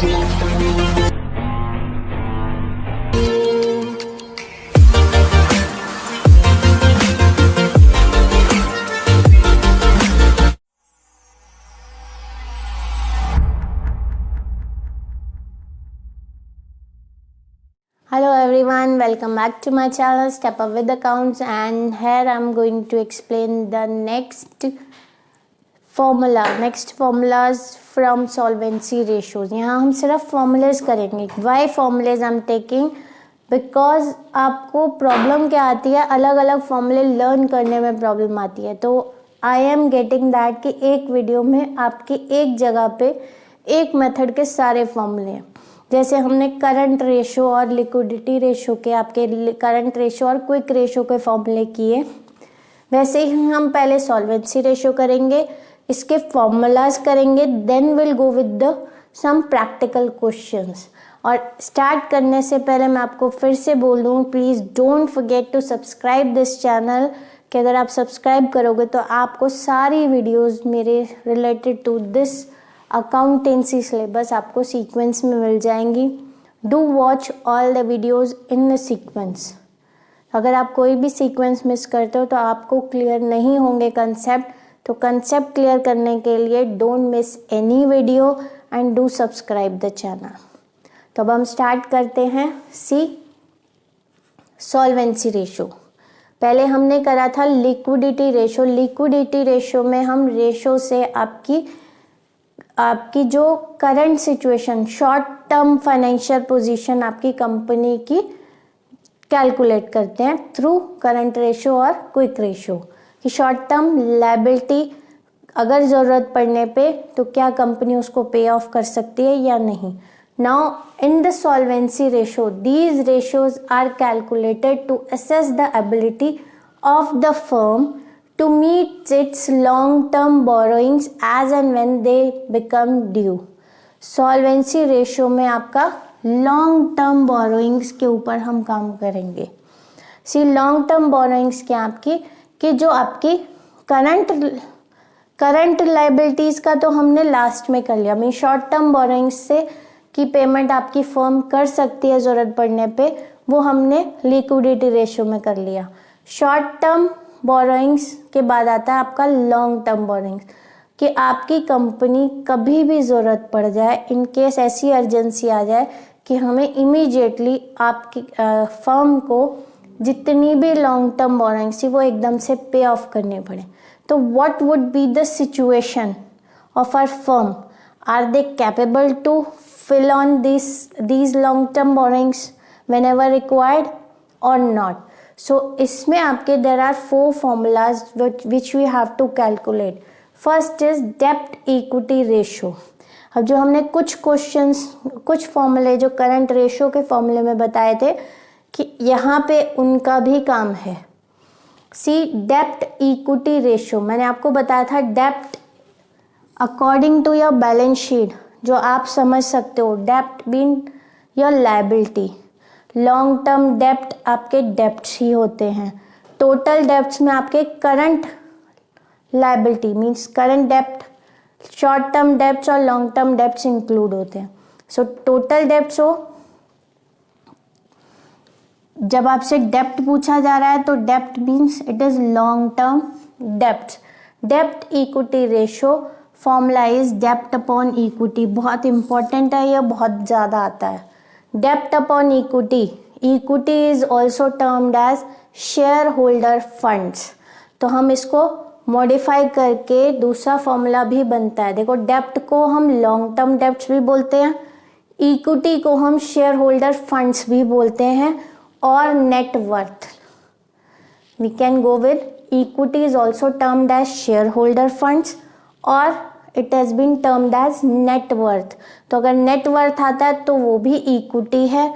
Hello everyone, welcome back to my channel Step Up with Accounts, and here I'm going to explain the next formulas from solvency ratios. यहाँ हम सिर्फ formulas करेंगे. Why formulas I'm taking? Because आपको problem क्या आती है, अलग अलग फॉर्मूले लर्न करने में प्रॉब्लम आती है. तो आई एम गेटिंग दैट कि एक वीडियो में आपकी एक जगह पे एक मेथड के सारे फॉर्मूले हैं. जैसे हमने करंट रेशो और लिक्विडिटी रेशो के, आपके करंट रेशो और क्विक रेशो के फॉर्मूले किए, वैसे ही हम पहले सॉल्वेंसी रेशो करेंगे, इसके फॉर्मूलाज करेंगे, then will go with the some practical questions. और स्टार्ट करने से पहले मैं आपको फिर से बोल दूँ, please don't forget to subscribe this channel, कि अगर आप सब्सक्राइब करोगे तो आपको सारी वीडियोज़ मेरे related to this accountancy syllabus आपको सीक्वेंस में मिल जाएंगी. Do watch all the videos in sequence. अगर आप कोई भी सीक्वेंस मिस करते हो तो आपको क्लियर नहीं होंगे कंसेप्ट. तो कंसेप्ट क्लियर करने के लिए don't miss any video and do subscribe the channel. तो अब हम स्टार्ट करते हैं. Solvency ratio. पहले हमने करा था लिक्विडिटी रेशो. लिक्विडिटी रेशो में हम रेशो से आपकी जो current situation, short term financial position आपकी कंपनी की कैलकुलेट करते हैं थ्रू करंट रेशो और क्विक रेशो. कि शॉर्ट टर्म लायबिलिटी अगर ज़रूरत पड़ने पे तो क्या कंपनी उसको पे ऑफ कर सकती है या नहीं. Now in the solvency ratio, these ratios are calculated to assess the ability of the firm to meet its long-term borrowings as and when they become due. Solvency ratio में आपका long-term borrowings के ऊपर हम काम करेंगे. long-term borrowings क्या आपकी, कि जो आपकी current liabilities का तो हमने लास्ट में कर लिया. मीन शॉर्ट टर्म बोरोइंग्स से की पेमेंट आपकी फर्म कर सकती है ज़रूरत पड़ने पे, वो हमने लिक्विडिटी रेशो में कर लिया. शॉर्ट टर्म बोरोइंग्स के बाद आता है आपका लॉन्ग टर्म बोरोइंग्स, कि आपकी कंपनी कभी भी ज़रूरत पड़ जाए, इन केस ऐसी अर्जेंसी आ जाए कि हमें इमीडिएटली आपकी फर्म को जितनी भी लॉन्ग टर्म बोरोइंग्स थी वो एकदम से पे ऑफ करने पड़े. तो what would be the situation of our firm? Are they capable to fill on these long term borrowings whenever required और नॉट? सो इसमें आपके there are 4 formulas which we have to calculate. First is डेप्ट equity ratio. अब जो हमने कुछ फॉर्मूले जो करंट रेशो के फॉर्मूले में बताए थे कि यहाँ पे उनका भी काम है. डेप्ट इक्विटी रेशो मैंने आपको बताया था. डेप्ट according to your balance sheet, जो आप समझ सकते हो, डेप्ट been your liability. Long term डेप्ट आपके डेप्ट्स ही होते हैं. टोटल डेप्ट्स में आपके करंट लायबिलिटी मींस करंट डेप्ट, शॉर्ट टर्म डेप्ट्स और लॉन्ग टर्म डेप्ट्स इंक्लूड होते हैं. सो टोटल डेप्ट्स हो, जब आपसे डेप्ट पूछा जा रहा है तो डेप्ट means it is long term dept. Dept equity ratio formula is dept upon equity. बहुत इंपॉर्टेंट है, यह बहुत ज़्यादा आता है. Debt upon equity. Equity is also termed as shareholder funds. तो हम इसको मॉडिफाई करके दूसरा फॉर्मूला भी बनता है. देखो, डेप्ट को हम लॉन्ग टर्म डेप्ट्स भी बोलते हैं, इक्विटी को हम शेयर होल्डर फंड्स भी बोलते हैं, और net worth. We can go with equity is also termed as share holder funds और it has been termed as net worth. तो अगर नेट वर्थ आता है तो वो भी इक्विटी है,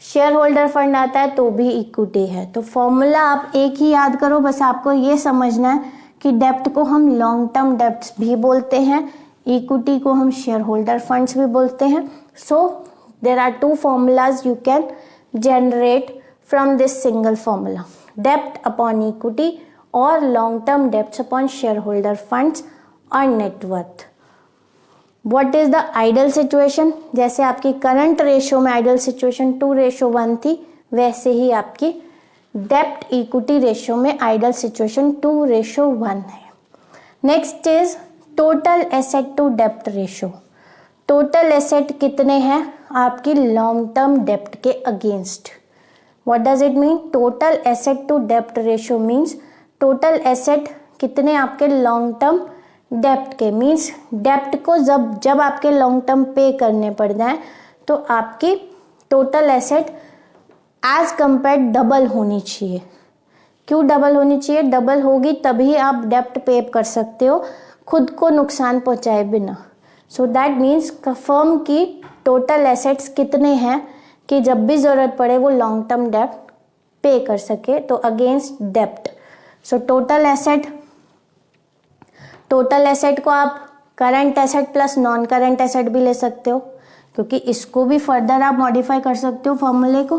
शेयर होल्डर फंड आता है तो भी इक्विटी है. तो फॉर्मूला आप एक ही याद करो, बस आपको ये समझना है कि डेप्ट को हम लॉन्ग टर्म डेप्ट्स भी बोलते हैं, इक्विटी को हम शेयर होल्डर फंड्स भी बोलते हैं. So there are 2 formulas you can generate from this single formula. Debt upon equity or long term debts upon shareholder funds or net worth. What is the ideal situation, जैसे आपकी current ratio में ideal situation 2:1 थी, वैसे ही आपकी डेप्ट equity ratio में ideal situation 2:1 है। Next is total asset to डेप्ट रेशियो। टोटल एसेट कितने हैं आपकी लॉन्ग टर्म डेप्ट के against. What does it mean, total asset to डेप्ट रेशियो मीन्स टोटल एसेट कितने आपके लॉन्ग टर्म डेप्ट के, मीन्स डेप्ट को जब आपके लॉन्ग टर्म पे करने पड़ जाए तो आपकी total asset as compare double होनी चाहिए। क्यों डबल होनी चाहिए, डबल होगी तभी आप डेप्ट पे कर सकते हो खुद को नुकसान पहुंचाए बिना। सो दैट मीन्स फर्म की टोटल एसेट्स कितने हैं कि जब भी जरूरत पड़े वो लॉन्ग टर्म डेप्ट पे कर सके, तो अगेंस्ट डेप्ट। सो टोटल एसेट को आप current asset plus non current asset भी ले सकते हो, क्योंकि इसको भी फर्दर आप मॉडिफाई कर सकते हो फॉर्मूले को,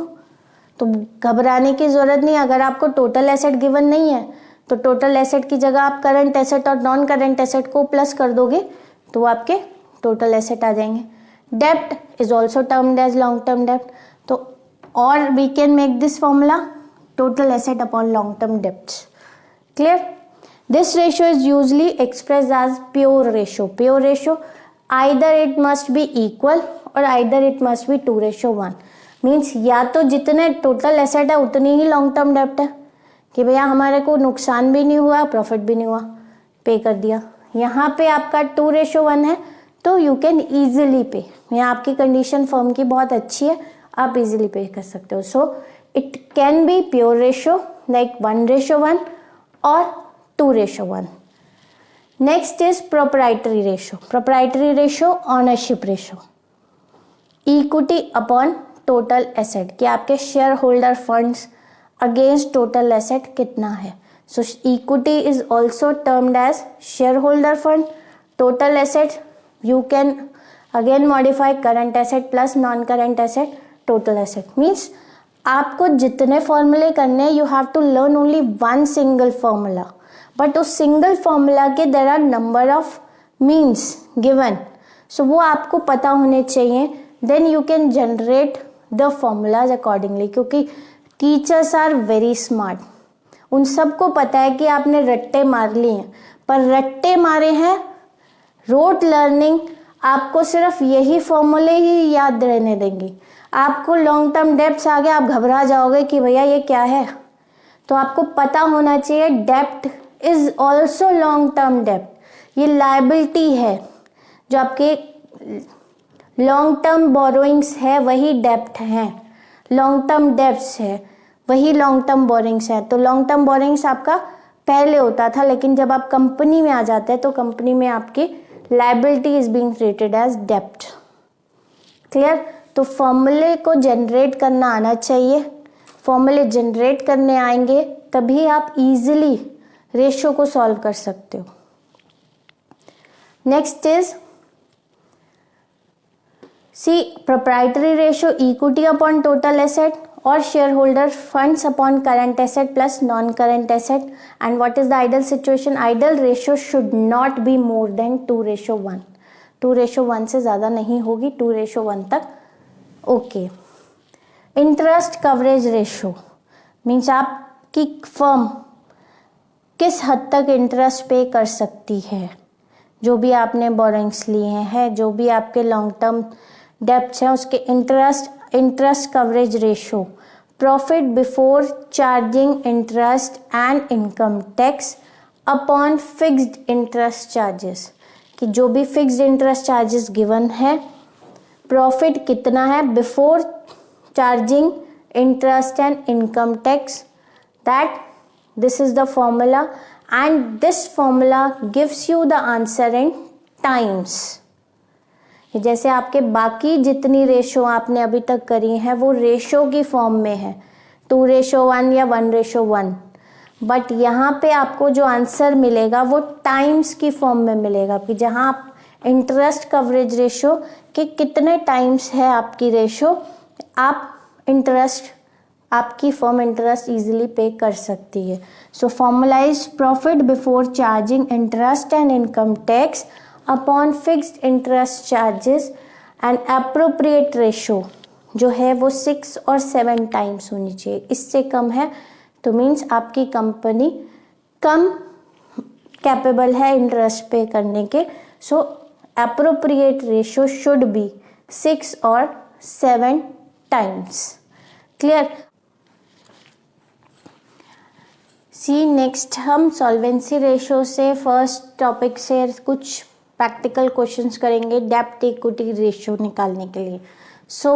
तो घबराने की जरूरत नहीं। अगर आपको टोटल एसेट गिवन नहीं है तो टोटल एसेट की जगह आप करंट एसेट और नॉन करंट एसेट को प्लस कर दोगे तो आपके टोटल एसेट आ जाएंगे। डेप्ट is also termed as long term डेप्ट, तो और we can make this formula total asset upon long term debts. Clear? This ratio is usually expressed as pure ratio. Pure ratio, either it must be equal or either it must be 2:1. Means या तो जितने total asset है उतनी ही long term डेप्ट है कि भैया हमारे को नुकसान भी नहीं हुआ प्रॉफिट भी नहीं हुआ, पे कर दिया। यहाँ पे आपका 2:1 है तो यू कैन ईजिली पे, यहाँ आपकी कंडीशन फर्म की बहुत अच्छी है, आप इजीली पे कर सकते हो। So it can be pure ratio like 1:1 और 2:1. Next is proprietary ratio. Proprietary ratio, ownership ratio. Equity upon total asset, कि आपके share holder funds against total asset कितना है। So equity is also termed as share holder fund. Total asset you can again modify current asset plus non current asset total asset. Means आपको जितने फॉर्मूले करने हैं you have to learn only one single formula, but उस single formula के there are number of means given, so वो आपको पता होने चाहिए, then you can generate the formulas accordingly. क्योंकि टीचर्स आर वेरी स्मार्ट, उन सबको पता है कि आपने रट्टे मार लिए हैं, पर रट्टे मारे हैं रोट लर्निंग आपको सिर्फ यही फॉर्मूले ही याद रहने देंगे। आपको लॉन्ग टर्म डेप्ट्स आ गए, आप घबरा जाओगे कि भैया ये क्या है, तो आपको पता होना चाहिए डेप्ट इज ऑल्सो लॉन्ग टर्म डेप्ट। ये लायबिलिटी है, जो आपके लॉन्ग टर्म बोरोइंग्स है वही डेप्ट है, लॉन्ग टर्म डेप्ट्स है वही लॉन्ग टर्म बोरिंग्स है। तो लॉन्ग टर्म बोरिंग्स आपका पहले होता था, लेकिन जब आप कंपनी में आ जाते हैं तो कंपनी में आपकी liability is being treated as डेप्ट। क्लियर? तो फॉर्मूले को जनरेट करना आना चाहिए, फॉर्मूले जनरेट करने आएंगे तभी आप इजीली रेशियो को सॉल्व कर सकते हो। Next is C proprietary ratio, equity upon total asset और share holder funds upon current asset plus non current asset. And what is the ideal situation, ideal ratio should not be more than 2:1। 2:1 से ज्यादा नहीं होगी, 2:1 तक okay. Interest coverage ratio means आपकी firm किस हद तक इंटरेस्ट पे कर सकती है, जो भी आपने बोरिंग्स लिए हैं, जो भी आपके लॉन्ग टर्म डेप्ट्स हैं उसके interest coverage ratio, profit before charging interest and income tax upon fixed interest charges, कि जो भी फिक्स्ड इंटरेस्ट चार्जेस गिवन है, प्रॉफिट कितना है before charging interest and income tax, that this is the formula and this formula gives you the answer in times। जैसे आपके बाकी जितनी रेशो आपने अभी तक करी है वो रेशो की फॉर्म में है 2:1 या 1:1, बट यहाँ पे आपको जो आंसर मिलेगा वो टाइम्स की फॉर्म में मिलेगा, कि जहाँ आप इंटरेस्ट कवरेज रेशो कि कितने टाइम्स है आपकी रेशो, आप इंटरेस्ट आपकी फर्म इंटरेस्ट इजीली पे कर सकती है। So formula is profit before charging interest and income tax upon fixed interest charges and appropriate ratio जो है वो 6 और 7 टाइम्स होनी चाहिए, इससे कम है तो मीन्स आपकी कंपनी कम कैपेबल है इंटरेस्ट पे करने के. सो एप्रोप्रिएट रेशो शुड बी 6 और 7 टाइम्स. क्लियर. सी नेक्स्ट हम सॉल्वेंसी रेशो से फर्स्ट टॉपिक से कुछ प्रैक्टिकल क्वेश्चंस करेंगे डेब्ट इक्विटी रेशो निकालने के लिए. So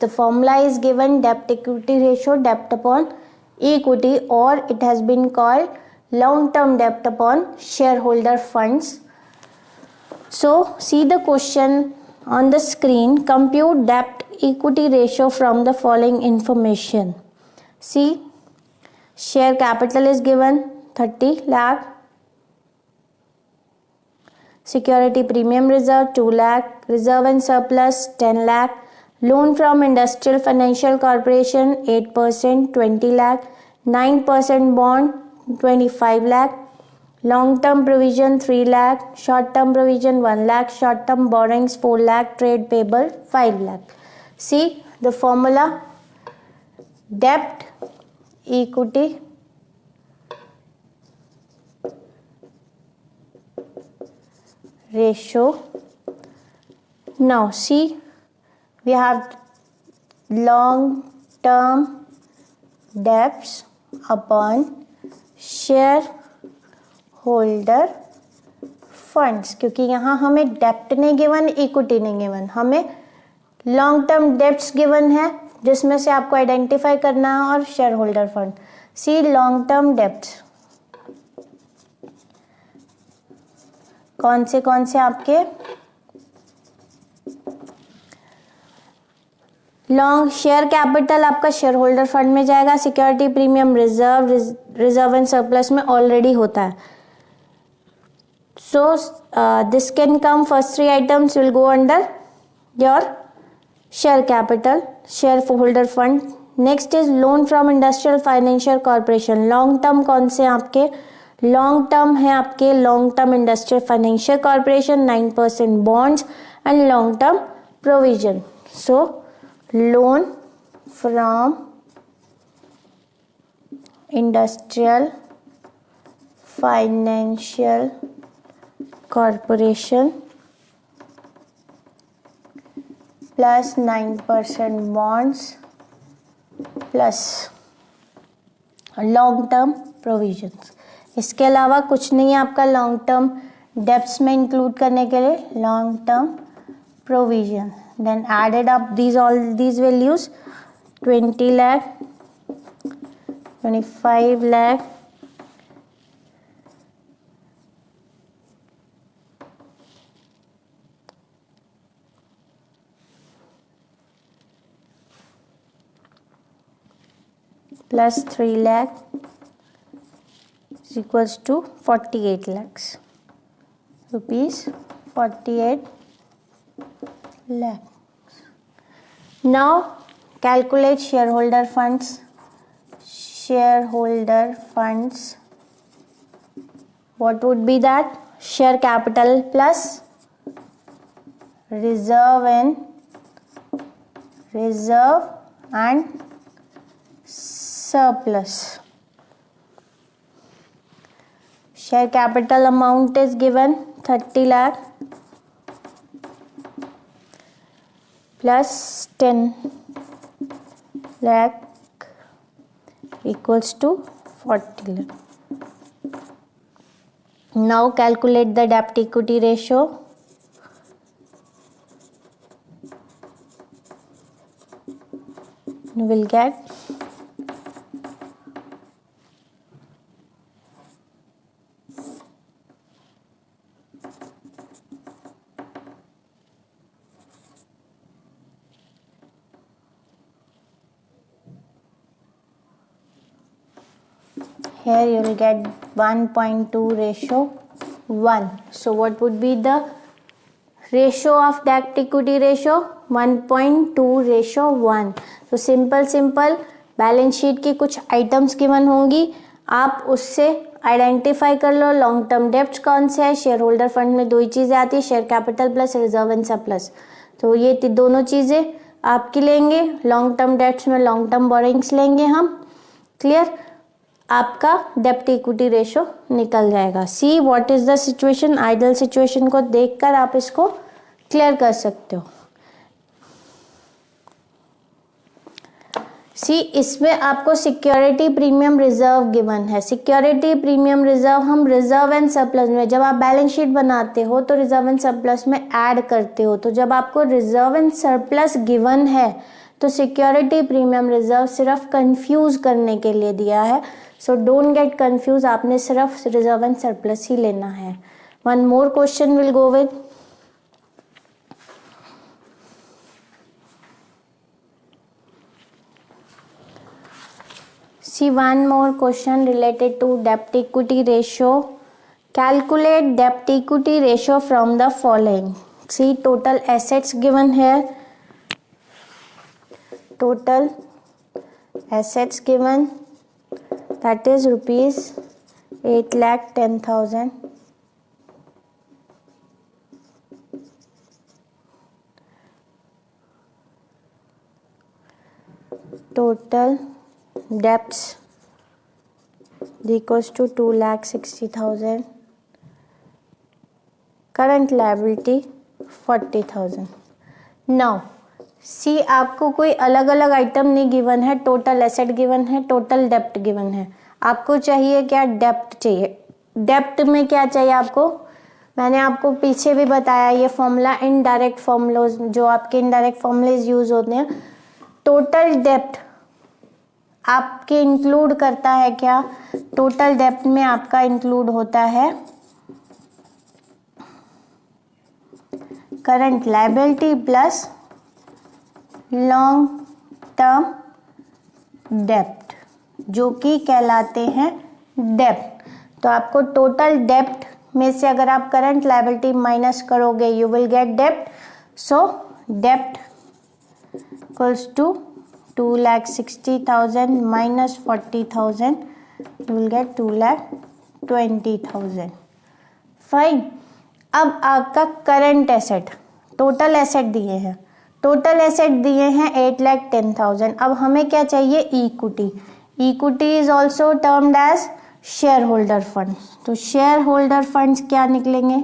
the formula is given डेब्ट इक्विटी रेशो, डेब्ट अपॉन इक्विटी, और it has been called long term डेब्ट upon share holder funds. So see the question on the screen. Compute debt equity ratio from the following information. See, share capital is given 30 lakh, security premium reserve 2 lakh, reserve and surplus 10 lakh, loan from industrial financial corporation 8% 20 lakh, 9% bond 25 lakh, long term provision 3 lakh, short term provision 1 lakh, short term borrowings 4 lakh, trade payable 5 lakh. See the formula: debt equity ratio. Now see, we have long term debts upon share holder funds, क्योंकि यहाँ हमें डेप्ट नहीं given, equity नहीं given, हमें long term debts given है जिसमें से आपको आइडेंटिफाई करना है, और शेयर होल्डर फंड. सी लॉन्ग टर्म डेप्ट्स कौन से आपके लॉन्ग शेयर कैपिटल आपका शेयर होल्डर फंड में जाएगा, security premium reserve and surplus में ऑलरेडी होता है. So this can come, first 3 items will go under your share capital, shareholder fund. Next is loan from industrial financial corporation. Long term कौन से आपके long term है आपके long term industrial financial corporation, 9% bonds and long term provision. So loan from industrial financial corporation plus 9% bonds plus long term provisions. इसके अलावा कुछ नहीं है आपका लॉन्ग टर्म डेब्ट्स में इंक्लूड करने के लिए. Long term provision, then added up these all these values 20 lakh 25 lakh plus 3 lakh is equals to 48 lakhs rupees. 48 lakhs. Now calculate shareholder funds. Shareholder funds, what would be that? Share capital plus reserve and surplus. Share capital amount is given 30 lakh plus 10 lakh equals to 40 lakh. Now calculate the debt equity ratio. You will get here you will get 1.2 ratio 1. So what would be the ratio of debt equity ratio? 1.2 ratio 1. तो simple balance sheet की कुछ items given होंगी, आप उससे identify कर लो long term debts कौन से है। शेयर होल्डर फंड में दो ही चीज़ें आती है, share capital plus reserve and surplus. तो ये दोनों चीज़ें आपकी लेंगे। लॉन्ग टर्म डेब्ट्स में लॉन्ग टर्म बोरिंग्स लेंगे हम। क्लियर, आपका डेप्ट इक्विटी रेशो निकल जाएगा। See what is the situation, ideal situation को देखकर आप इसको क्लियर कर सकते हो। सी इसमें आपको सिक्योरिटी प्रीमियम रिजर्व गिवन है। सिक्योरिटी प्रीमियम रिजर्व हम रिजर्व एंड सरप्लस में, जब आप बैलेंस शीट बनाते हो तो रिजर्व एंड सरप्लस में ऐड करते हो। तो जब आपको रिजर्व एंड सरप्लस गिवन है तो सिक्योरिटी प्रीमियम रिजर्व सिर्फ कंफ्यूज करने के लिए दिया है। सो डोंट गेट कंफ्यूज, आपने सिर्फ रिजर्व एंड सरप्लस ही लेना है। One more question will go with see one more question related to debt equity ratio. Calculate debt equity ratio from the following. See total assets given here, total assets given, that is rupees 8,10,000. Total debts equals to 2,60,000. Current liability 40,000. Now सी आपको कोई अलग अलग item नहीं given है, total asset given है, total डेप्ट given है। आपको चाहिए क्या, डेप्ट चाहिए। डेप्ट में क्या चाहिए आपको, मैंने आपको पीछे भी बताया ये फॉर्मूला, इनडायरेक्ट फॉर्मूलोज जो आपके इनडायरेक्ट फॉर्मूलेज यूज होते हैं। टोटल डेप्ट आपके इंक्लूड करता है क्या, टोटल डेप्ट में आपका इंक्लूड होता है current liability plus long term डेप्ट, जो कि कहलाते हैं डेप्ट। तो आपको टोटल डेप्ट में से अगर आप करंट लायबिलिटी माइनस करोगे यू विल गेट डेप्ट। सो डेप्ट equals to 2,60,000 minus 40,000, you will get 2,20,000. Fine. अब आपका करंट एसेट, टोटल एसेट दिए हैं, टोटल एसेट दिए हैं 8,10,000। अब हमें क्या चाहिए, equity. Equity is also termed as share holder fund. तो शेयर होल्डर फंड्स क्या निकलेंगे,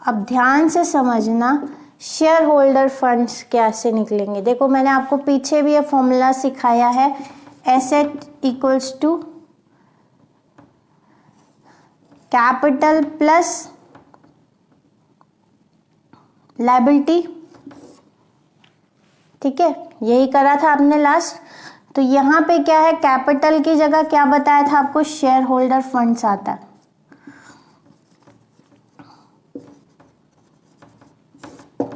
अब ध्यान से समझना शेयर होल्डर फंड्स कैसे निकलेंगे। देखो मैंने आपको पीछे भी ये फॉर्मूला सिखाया है, asset equals to capital plus liability, ठीक है, यही करा था आपने लास्ट। तो यहाँ पे क्या है, कैपिटल की जगह क्या बताया था आपको, शेयर होल्डर फंड्स आता है।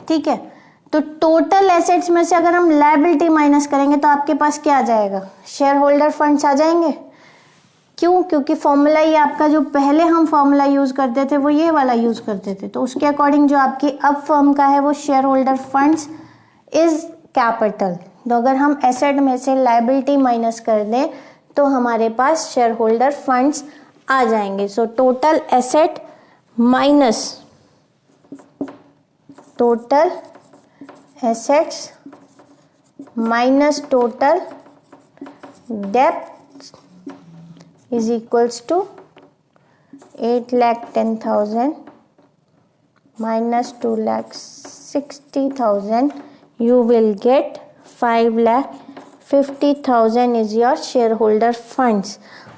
ठीक है, तो टोटल एसेट्स में से अगर हम लायबिलिटी माइनस करेंगे तो आपके पास क्या आ जाएगा, शेयर होल्डर फंड्स आ जाएंगे। क्यों, क्योंकि फॉर्मूला ये आपका जो पहले हम फॉर्मूला यूज करते थे वो ये वाला यूज करते थे। तो उसके अकॉर्डिंग जो आपकी अब फर्म का है वो share holder funds is capital. तो अगर हम एसेट में से लायबिलिटी माइनस कर दें तो हमारे पास शेयर होल्डर फंड्स आ जाएंगे। So total asset minus total assets minus total डेप्ट is equals to 8,10,000 minus 2,60,000. You will get 5,50,000 is your shareholder funds.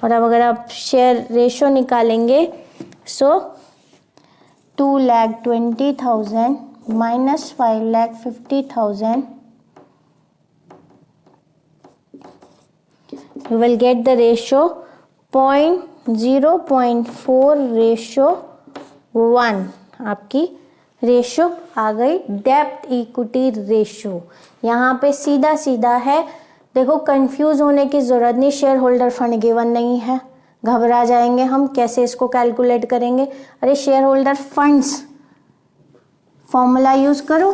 और अब अगर आप शेयर रेशो निकालेंगे सो 2,20,000 minus 5,50,000 you will get the ratio 0.4:1 आपकी रेशो आ गई डेप्ट इक्विटी रेशो। यहाँ पे सीधा सीधा है, देखो कंफ्यूज होने की जरूरत नहीं, शेयर होल्डर फंड गिवन नहीं है, घबरा जाएंगे हम कैसे इसको कैलकुलेट करेंगे। अरे share holder funds formula use करो,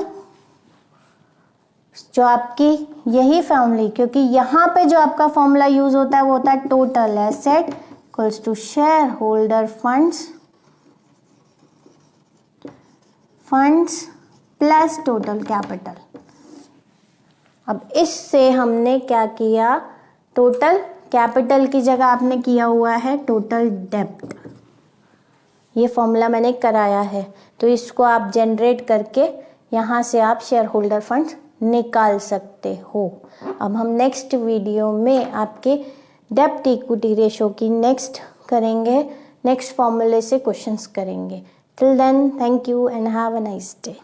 जो आपकी यही फैमिली, क्योंकि यहाँ पे जो आपका फॉर्मूला यूज होता है वो होता है total asset equals to share holder funds plus total capital. अब इससे हमने क्या किया, टोटल कैपिटल की जगह आपने किया हुआ है टोटल डेब्ट। ये फॉर्मूला मैंने कराया है, तो इसको आप जनरेट करके यहाँ से आप शेयर होल्डर फंड्स निकाल सकते हो। अब हम नेक्स्ट वीडियो में आपके डेब्ट इक्विटी रेशो की नेक्स्ट फॉर्मूले से क्वेश्चंस करेंगे। Till then, thank you and have a nice day.